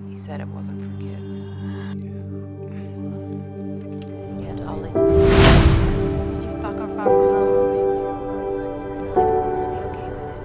He said it wasn't for kids. He had all his babies. Did you fuck or far from home? I'm supposed to be okay with it.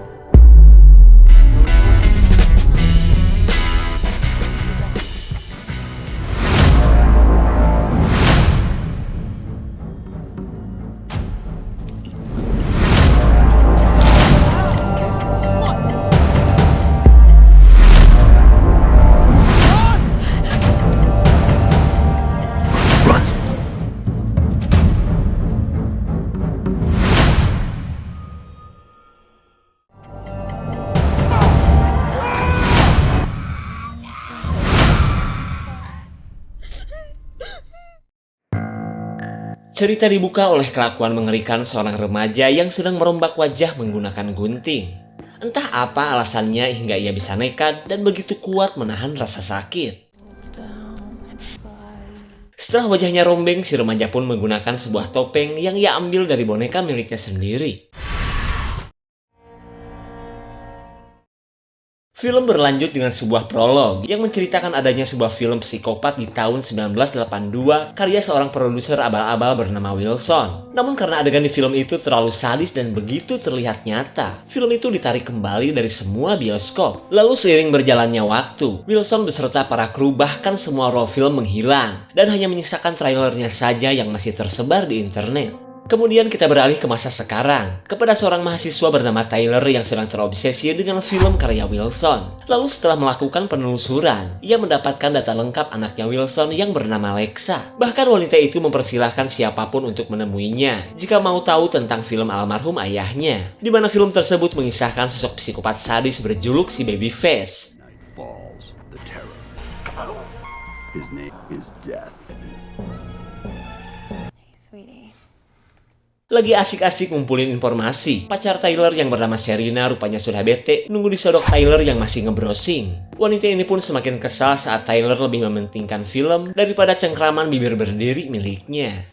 Cerita dibuka oleh kelakuan mengerikan seorang remaja yang sedang merombak wajah menggunakan gunting. Entah apa alasannya hingga ia bisa nekat dan begitu kuat menahan rasa sakit. Setelah wajahnya rombeng, si remaja pun menggunakan sebuah topeng yang ia ambil dari boneka miliknya sendiri. Film berlanjut dengan sebuah prolog yang menceritakan adanya sebuah film psikopat di tahun 1982 karya seorang produser abal-abal bernama Wilson. Namun karena adegan di film itu terlalu sadis dan begitu terlihat nyata, film itu ditarik kembali dari semua bioskop. Lalu seiring berjalannya waktu, Wilson beserta para kru bahkan semua roll film menghilang dan hanya menyisakan trailernya saja yang masih tersebar di internet. Kemudian kita beralih ke masa sekarang, kepada seorang mahasiswa bernama Tyler yang sedang terobsesi dengan film karya Wilson. Lalu setelah melakukan penelusuran, ia mendapatkan data lengkap anaknya Wilson yang bernama Lexa. Bahkan wanita itu mempersilahkan siapapun untuk menemuinya jika mau tahu tentang film almarhum ayahnya, di mana film tersebut mengisahkan sosok psikopat sadis berjuluk si Babyface. Night falls, the terror. His name is Death. Sweetie. Lagi asik-asik ngumpulin informasi, pacar Tyler yang bernama Sherina rupanya sudah bete nunggu disodok Tyler yang masih ngebrowsing. Wanita ini pun semakin kesal saat Tyler lebih mementingkan film daripada cengkraman bibir berdiri miliknya.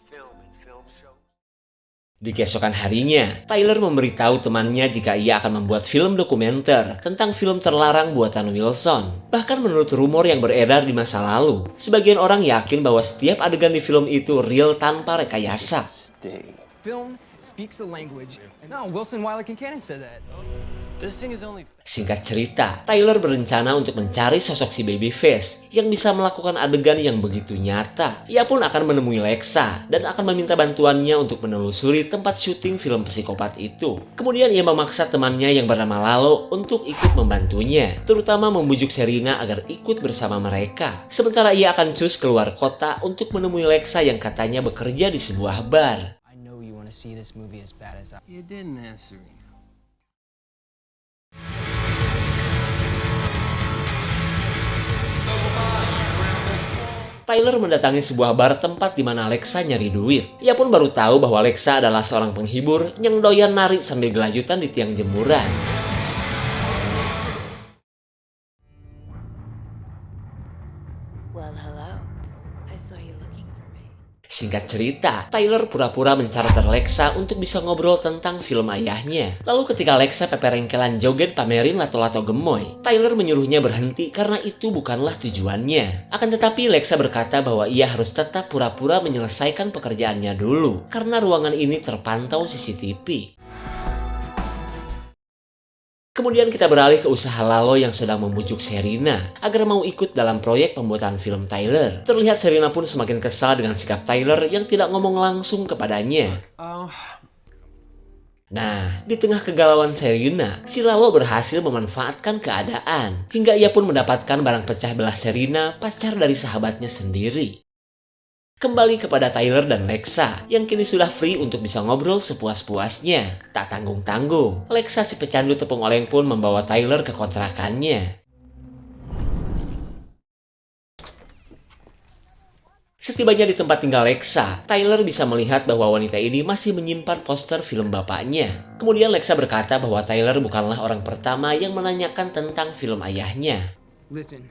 Di keesokan harinya, Tyler memberitahu temannya jika ia akan membuat film dokumenter tentang film terlarang buatan Wilson. Bahkan menurut rumor yang beredar di masa lalu, sebagian orang yakin bahwa setiap adegan di film itu real tanpa rekayasa. Film speaks a language. No, Wilson Wyler and Cannon said that. This thing is only. Singkat cerita, Tyler berencana untuk mencari sosok si Babyface yang bisa melakukan adegan yang begitu nyata. Ia pun akan menemui Lexa dan akan meminta bantuannya untuk menelusuri tempat syuting film psikopat itu. Kemudian ia memaksa temannya yang bernama Lalo untuk ikut membantunya, terutama membujuk Sherina agar ikut bersama mereka. Sementara ia akan cus keluar kota untuk menemui Lexa yang katanya bekerja di sebuah bar. I know you want to see this movie as bad as I. You didn't answer me. Tyler mendatangi sebuah bar tempat di mana Lexa nyari duit. Ia pun baru tahu bahwa Lexa adalah seorang penghibur yang doyan nari sambil gelajutan di tiang jemuran. Well, hello. I saw you looking for me. Singkat cerita, Tyler pura-pura mencatat Lexa untuk bisa ngobrol tentang film ayahnya. Lalu ketika Lexa peperengkelan joget pamerin lato-lato gemoy, Tyler menyuruhnya berhenti karena itu bukanlah tujuannya. Akan tetapi Lexa berkata bahwa ia harus tetap pura-pura menyelesaikan pekerjaannya dulu karena ruangan ini terpantau CCTV. Kemudian kita beralih ke usaha Lalo yang sedang membujuk Sherina agar mau ikut dalam proyek pembuatan film Tyler. Terlihat Sherina pun semakin kesal dengan sikap Tyler yang tidak ngomong langsung kepadanya. Nah, di tengah kegalauan Sherina, si Lalo berhasil memanfaatkan keadaan hingga ia pun mendapatkan barang pecah belah Sherina, pacar dari sahabatnya sendiri. Kembali kepada Tyler dan Lexa yang kini sudah free untuk bisa ngobrol sepuas-puasnya. Tak tanggung-tanggung, Lexa si pecandu tepung oleng pun membawa Tyler ke kontrakannya. Setibanya di tempat tinggal Lexa, Tyler bisa melihat bahwa wanita ini masih menyimpan poster film bapaknya. Kemudian Lexa berkata bahwa Tyler bukanlah orang pertama yang menanyakan tentang film ayahnya. Listen,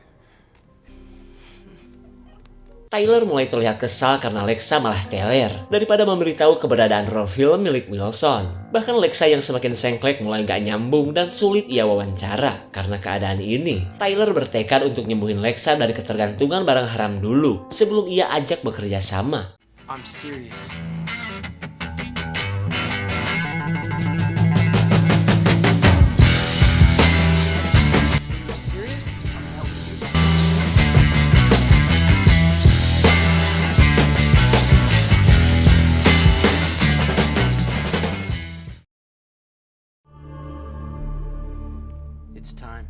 Tyler mulai terlihat kesal karena Lexa malah teler daripada memberitahu keberadaan roll film milik Wilson. Bahkan Lexa yang semakin sengklek mulai gak nyambung dan sulit ia wawancara. Karena keadaan ini, Tyler bertekad untuk nyembuhin Lexa dari ketergantungan barang haram dulu sebelum ia ajak bekerja sama. I'm serious. Serious? I'm helping you. It's time.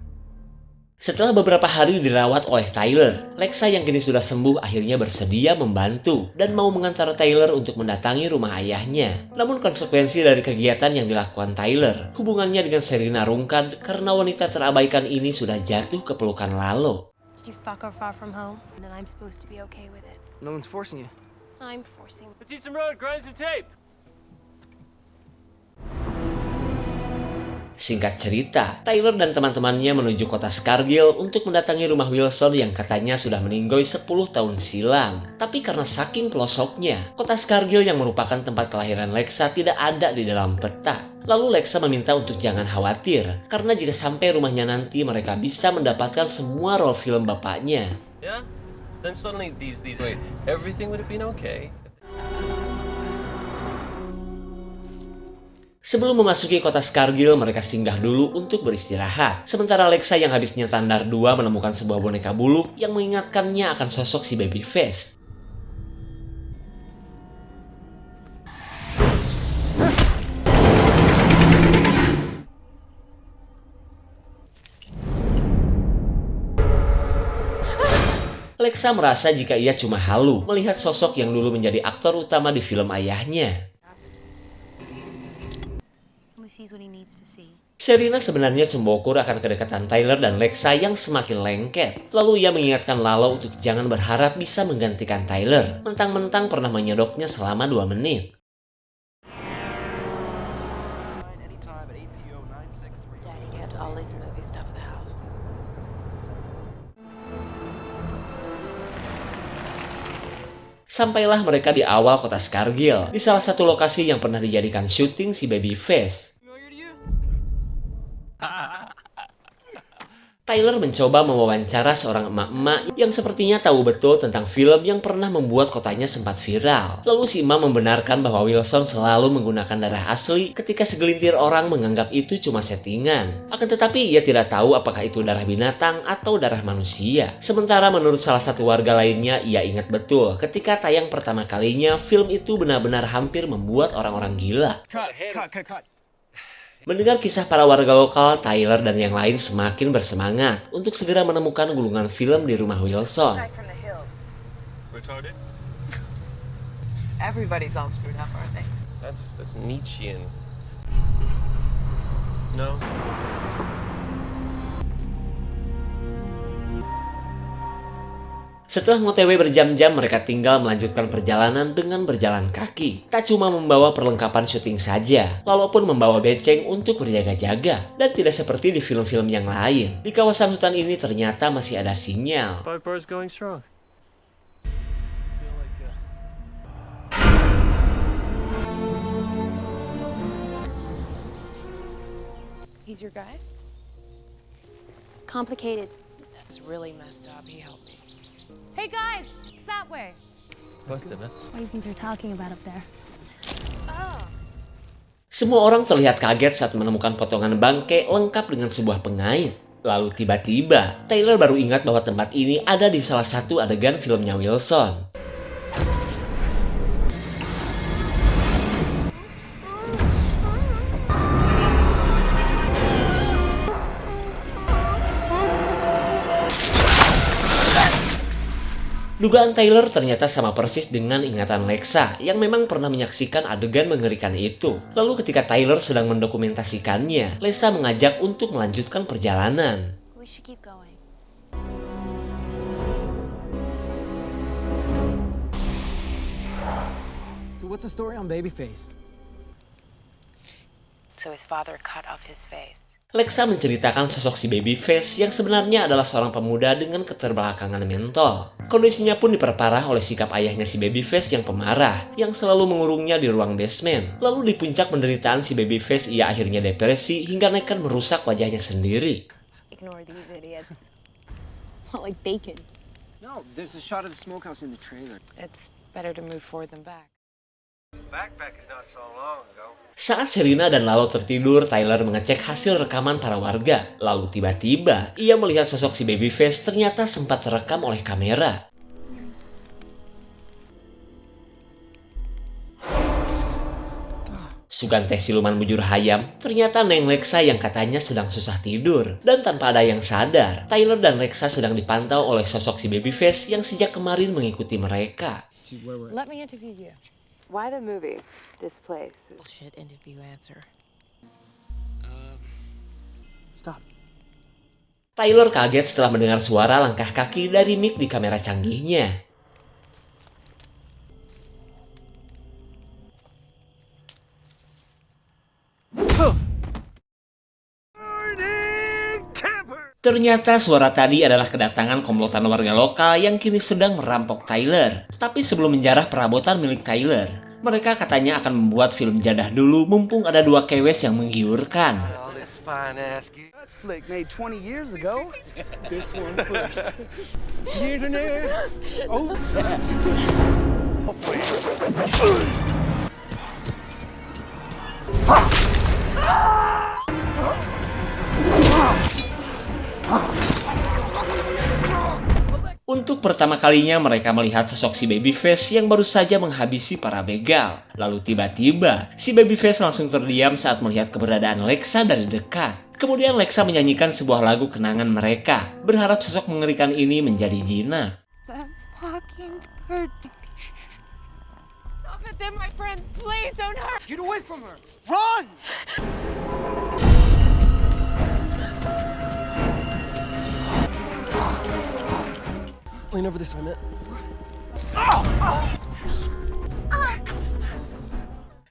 Setelah beberapa hari dirawat oleh Tyler, Lexa yang kini sudah sembuh akhirnya bersedia membantu dan mau mengantar Tyler untuk mendatangi rumah ayahnya. Namun konsekuensi dari kegiatan yang dilakukan Tyler, hubungannya dengan Serena rungkad karena wanita terabaikan ini sudah jatuh ke pelukan Lalo. Did you fuck her far from home? And I'm supposed to be okay with it. No one's forcing you. I'm forcing. Let's eat some road, grind some tape. Singkat cerita, Tyler dan teman-temannya menuju kota Scargill untuk mendatangi rumah Wilson yang katanya sudah meninggoy 10 tahun silam. Tapi karena saking pelosoknya, kota Scargill yang merupakan tempat kelahiran Lexa tidak ada di dalam peta. Lalu Lexa meminta untuk jangan khawatir, karena jika sampai rumahnya nanti mereka bisa mendapatkan semua roll film bapaknya. Yeah? Then suddenly wait, everything would have been okay. Sebelum memasuki kota Scargill, mereka singgah dulu untuk beristirahat. Sementara Lexa yang habisnya tandar 2 menemukan sebuah boneka bulu yang mengingatkannya akan sosok si Babyface. Lexa merasa jika ia cuma halu melihat sosok yang dulu menjadi aktor utama di film ayahnya. Sees what he needs to see. Serena sebenarnya cembokur akan kedekatan Tyler dan Lexa yang semakin lengket. Lalu ia mengingatkan Lalo untuk jangan berharap bisa menggantikan Tyler. Mentang-mentang pernah menyodoknya selama 2 menit. Daddy kept all his movie stuff at the house. Sampailah mereka di awal kota Scargill, di salah satu lokasi yang pernah dijadikan syuting si Babyface. Tyler mencoba mewawancara seorang emak-emak yang sepertinya tahu betul tentang film yang pernah membuat kotanya sempat viral. Lalu si emak membenarkan bahwa Wilson selalu menggunakan darah asli ketika segelintir orang menganggap itu cuma settingan. Akan tetapi ia tidak tahu apakah itu darah binatang atau darah manusia. Sementara menurut salah satu warga lainnya, ia ingat betul ketika tayang pertama kalinya, film itu benar-benar hampir membuat orang-orang gila. Cut. Mendengar kisah para warga lokal, Tyler dan yang lain semakin bersemangat untuk segera menemukan gulungan film di rumah Wilson. From the hills. Retarded? Everybody's all screwed up, aren't they? That's Nietzschean. No? Setelah ngotw berjam-jam, mereka tinggal melanjutkan perjalanan dengan berjalan kaki. Tak cuma membawa perlengkapan syuting saja, Lalo pun membawa beceng untuk berjaga-jaga. Dan tidak seperti di film-film yang lain, di kawasan hutan ini ternyata masih ada sinyal. 5 bars going strong. He's your guy? Complicated. That's really messed up. He helped me. Hey guys, that way. Busted, man. What do you think they're talking about up there? Semua orang terlihat kaget saat menemukan potongan bangkai lengkap dengan sebuah pengait. Lalu tiba-tiba, Tyler baru ingat bahwa tempat ini ada di salah satu adegan filmnya Wilson. Dugaan Tyler ternyata sama persis dengan ingatan Lexa yang memang pernah menyaksikan adegan mengerikan itu. Lalu ketika Tyler sedang mendokumentasikannya, Lexa mengajak untuk melanjutkan perjalanan. We should keep going. So what's the story on Babyface? so his father cut off his face. Lexa menceritakan sosok si Babyface yang sebenarnya adalah seorang pemuda dengan keterbelakangan mental. Kondisinya pun diperparah oleh sikap ayahnya si Babyface yang pemarah, yang selalu mengurungnya di ruang basement. Lalu di puncak penderitaan si Babyface, ia akhirnya depresi hingga nekat merusak wajahnya sendiri. Ignore these idiots. Like bacon. No, there's a shot of the smokehouse in the trailer. It's better to move forward than back. Backpack is not so long ago. Saat Serena dan Lalo tertidur, Tyler mengecek hasil rekaman para warga. Lalu tiba-tiba, ia melihat sosok si Babyface ternyata sempat terekam oleh kamera. Sugante siluman bujur hayam, ternyata Neng Lexa yang katanya sedang susah tidur. Dan tanpa ada yang sadar, Tyler dan Lexa sedang dipantau oleh sosok si Babyface yang sejak kemarin mengikuti mereka. Let me interview you. Why the movie? This place. Bullshit interview answer. Stop. Tyler kaget setelah mendengar suara langkah kaki dari mic di kamera canggihnya. Ternyata suara tadi adalah kedatangan komplotan warga lokal yang kini sedang merampok Tyler. Tapi sebelum menjarah perabotan milik Tyler, mereka katanya akan membuat film jadah dulu mumpung ada dua kewes yang menggiurkan. All this fine ass. That's flick made 20 years ago. This one first. The internet. Oh. Untuk pertama kalinya mereka melihat sosok si Babyface yang baru saja menghabisi para begal. Lalu tiba-tiba, si Babyface langsung terdiam saat melihat keberadaan Lexa dari dekat. Kemudian Lexa menyanyikan sebuah lagu kenangan mereka, berharap sosok mengerikan ini menjadi jinak. That fucking bird. Stop it, they're my friends. Please don't hurt. Get away from her. Run! Lean over this way, man.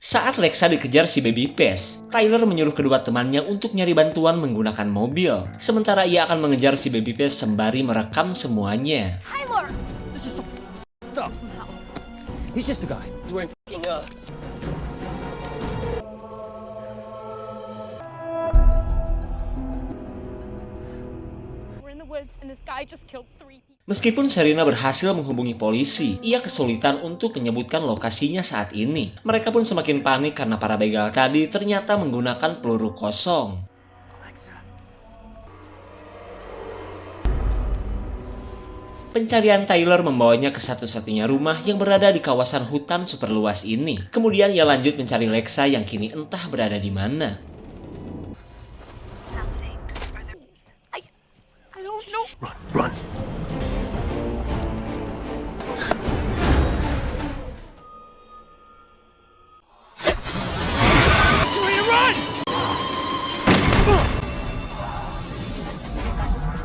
Saat Lexa dikejar si Babyface, Tyler menyuruh kedua temannya untuk nyari bantuan menggunakan mobil. Sementara ia akan mengejar si Babyface sembari merekam semuanya. Tyler! This is so up. Some help. He's just a guy doing fucking We're in the woods and this guy just killed 3 people. Meskipun Serena berhasil menghubungi polisi, ia kesulitan untuk menyebutkan lokasinya saat ini. Mereka pun semakin panik karena para begal tadi ternyata menggunakan peluru kosong. Pencarian Tyler membawanya ke satu-satunya rumah yang berada di kawasan hutan super luas ini. Kemudian ia lanjut mencari Lexa yang kini entah berada di mana. I don't know. Run.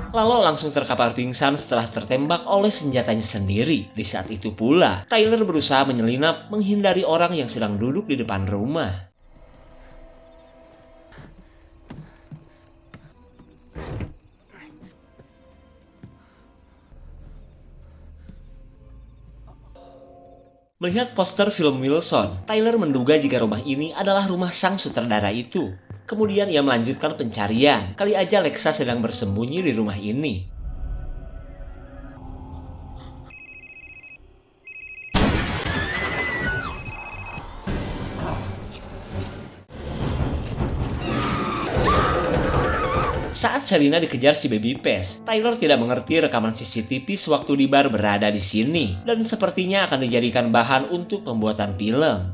Lalo langsung terkapar pingsan setelah tertembak oleh senjatanya sendiri. Di saat itu pula, Tyler berusaha menyelinap menghindari orang yang sedang duduk di depan rumah. Melihat poster film Wilson, Tyler menduga jika rumah ini adalah rumah sang sutradara itu. Kemudian ia melanjutkan pencarian. Kali aja Lexa sedang bersembunyi di rumah ini. Saat Serena dikejar si Babyface, Tyler tidak mengerti rekaman CCTV sewaktu di bar berada di sini, dan sepertinya akan dijadikan bahan untuk pembuatan film.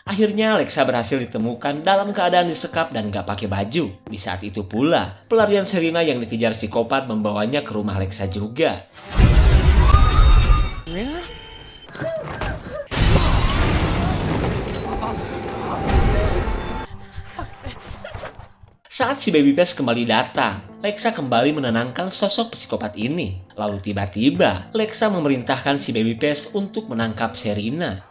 Akhirnya Lexa berhasil ditemukan dalam keadaan disekap dan gak pakai baju. Di saat itu pula, pelarian Serena yang dikejar psikopat membawanya ke rumah Lexa juga. Saat si Babyface kembali datang, Lexa kembali menenangkan sosok psikopat ini. Lalu tiba-tiba, Lexa memerintahkan si Babyface untuk menangkap Serena.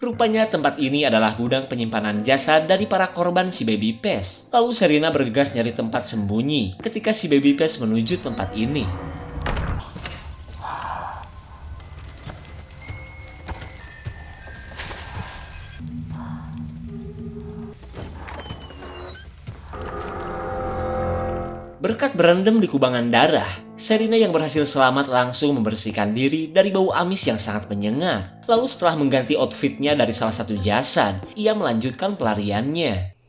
Rupanya tempat ini adalah gudang penyimpanan jasad dari para korban si Babyface. Lalu Serena bergegas nyari tempat sembunyi ketika si Babyface menuju tempat ini. Berkat berendam di kubangan darah, Serena yang berhasil selamat langsung membersihkan diri dari bau amis yang sangat menyengat. Lalu setelah mengganti outfitnya dari salah satu jasad, ia melanjutkan pelariannya.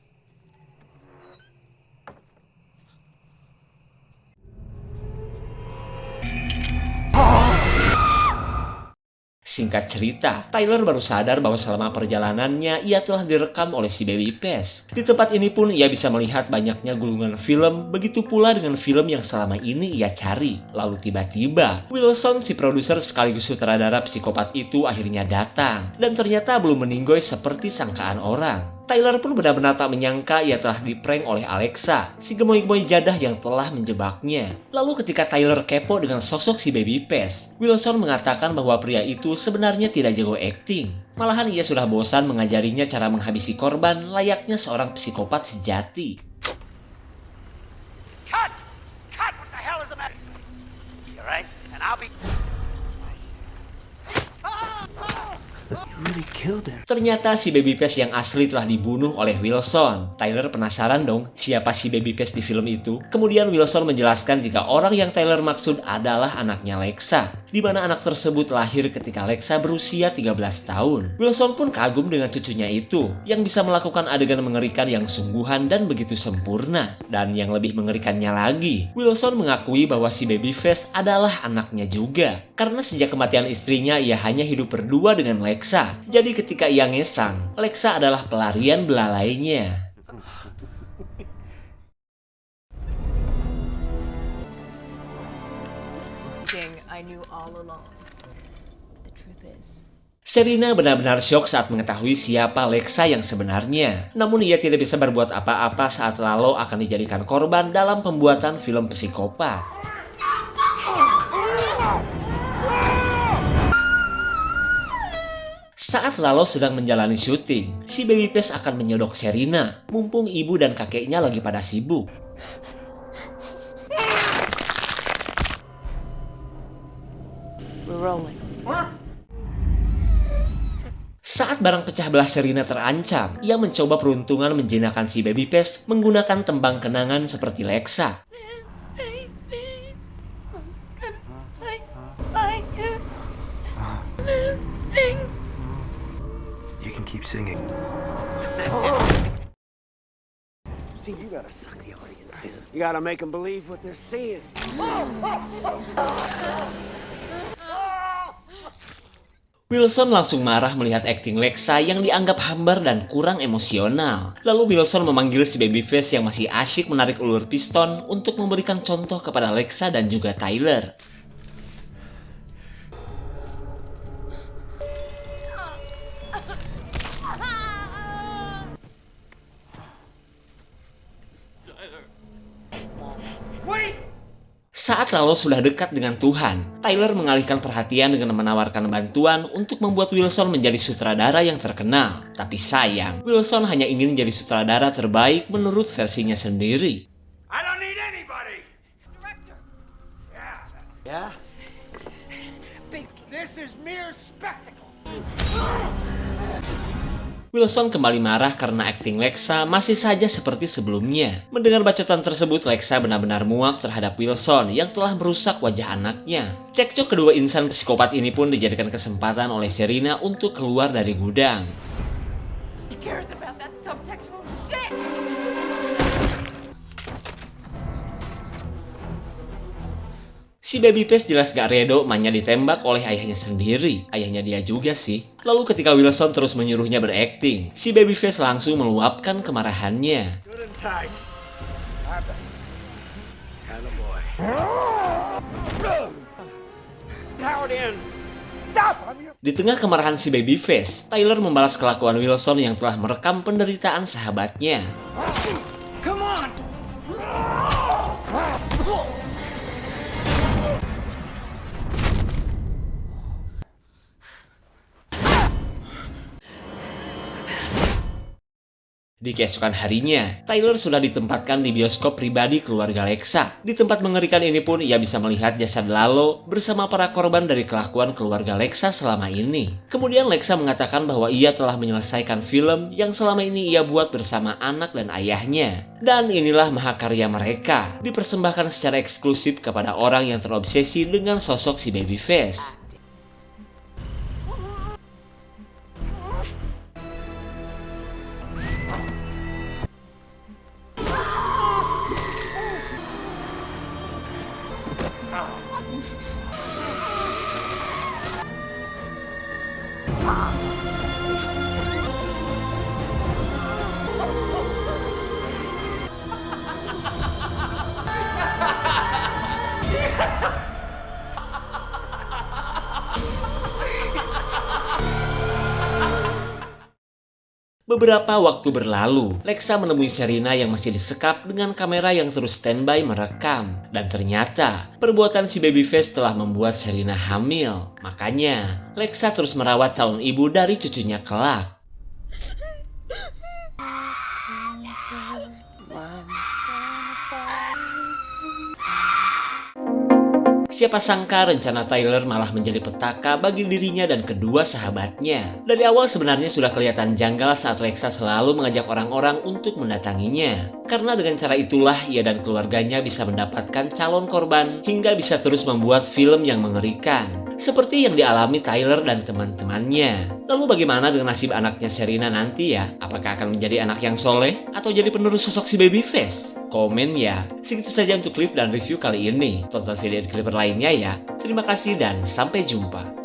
Singkat cerita, Tyler baru sadar bahwa selama perjalanannya ia telah direkam oleh si Babyface. Di tempat ini pun ia bisa melihat banyaknya gulungan film, begitu pula dengan film yang selama ini ia cari. Lalu tiba-tiba, Wilson si produser sekaligus sutradara psikopat itu akhirnya datang. Dan ternyata belum meninggoy seperti sangkaan orang. Tyler pun benar-benar tak menyangka ia telah diprank oleh Alexa, si gemoy-gemoy jadah yang telah menjebaknya. Lalu ketika Tyler kepo dengan sosok si Babyface, Wilson mengatakan bahwa pria itu sebenarnya tidak jago acting. Malahan ia sudah bosan mengajarinya cara menghabisi korban layaknya seorang psikopat sejati. Cut! Cut! What the hell is the matter? You alright? And I'll be... Really killed him. Ternyata si Babyface yang asli telah dibunuh oleh Wilson. Tyler penasaran dong siapa si Babyface di film itu. Kemudian Wilson menjelaskan jika orang yang Tyler maksud adalah anaknya Lexa, di mana anak tersebut lahir ketika Lexa berusia 13 tahun. Wilson pun kagum dengan cucunya itu, yang bisa melakukan adegan mengerikan yang sungguhan dan begitu sempurna. Dan yang lebih mengerikannya lagi, Wilson mengakui bahwa si Babyface adalah anaknya juga. Karena sejak kematian istrinya, ia hanya hidup berdua dengan Lexa. Jadi ketika ia ngesang, Lexa adalah pelarian belalainya. King, I knew all along. The truth is, Serena benar-benar syok saat mengetahui siapa Lexa yang sebenarnya. Namun ia tidak bisa berbuat apa-apa saat Lalo akan dijadikan korban dalam pembuatan film psikopat. Saat Lalo sedang menjalani syuting, si Babyface akan menyodok Serena, mumpung ibu dan kakeknya lagi pada sibuk. we're rolling. Saat barang pecah belah Serena terancam, ia mencoba peruntungan menjinakkan si Babyface menggunakan tembang kenangan seperti Lexa. You can keep singing. See, you gotta suck the audience in. You gotta make them believe what they're seeing. Wilson langsung marah melihat akting Lexa yang dianggap hambar dan kurang emosional. Lalu Wilson memanggil si Babyface yang masih asyik menarik ulur piston untuk memberikan contoh kepada Lexa dan juga Tyler. Saat Lalo sudah dekat dengan Tuhan, Tyler mengalihkan perhatian dengan menawarkan bantuan untuk membuat Wilson menjadi sutradara yang terkenal. Tapi sayang, Wilson hanya ingin menjadi sutradara terbaik menurut versinya sendiri. I don't need anybody. Director. Yeah. Big. This is mere spectacle. Wilson kembali marah karena akting Lexa masih saja seperti sebelumnya. Mendengar bacotan tersebut, Lexa benar-benar muak terhadap Wilson yang telah merusak wajah anaknya. Cekcok kedua insan psikopat ini pun dijadikan kesempatan oleh Serena untuk keluar dari gudang. He cares about that subtextual shit! Si Babyface jelas gak redo emaknya ditembak oleh ayahnya sendiri. Ayahnya dia juga sih. Lalu ketika Wilson terus menyuruhnya berakting, si Babyface langsung meluapkan kemarahannya. Good and tight. I bet. Kind of boy. how it ends. Stop! Di tengah kemarahan si Babyface, Tyler membalas kelakuan Wilson yang telah merekam penderitaan sahabatnya. Come on! Di keesokan harinya, Tyler sudah ditempatkan di bioskop pribadi keluarga Lexa. Di tempat mengerikan ini pun ia bisa melihat jasad Lalo bersama para korban dari kelakuan keluarga Lexa selama ini. Kemudian Lexa mengatakan bahwa ia telah menyelesaikan film yang selama ini ia buat bersama anak dan ayahnya. Dan inilah mahakarya mereka, dipersembahkan secara eksklusif kepada orang yang terobsesi dengan sosok si Babyface. Beberapa waktu berlalu, Lexa menemui Sherina yang masih disekap dengan kamera yang terus standby merekam. Dan ternyata, perbuatan si Babyface telah membuat Sherina hamil. Makanya, Lexa terus merawat calon ibu dari cucunya kelak. Siapa sangka rencana Tyler malah menjadi petaka bagi dirinya dan kedua sahabatnya. Dari awal sebenarnya sudah kelihatan janggal saat Lexa selalu mengajak orang-orang untuk mendatanginya. Karena dengan cara itulah ia dan keluarganya bisa mendapatkan calon korban hingga bisa terus membuat film yang mengerikan. Seperti yang dialami Tyler dan teman-temannya. Lalu bagaimana dengan nasib anaknya Sherina nanti ya? Apakah akan menjadi anak yang soleh atau jadi penerus sosok si Babyface? Komen ya. Segitu saja untuk klip dan review kali ini. Tonton video di klip lainnya ya. Terima kasih dan sampai jumpa.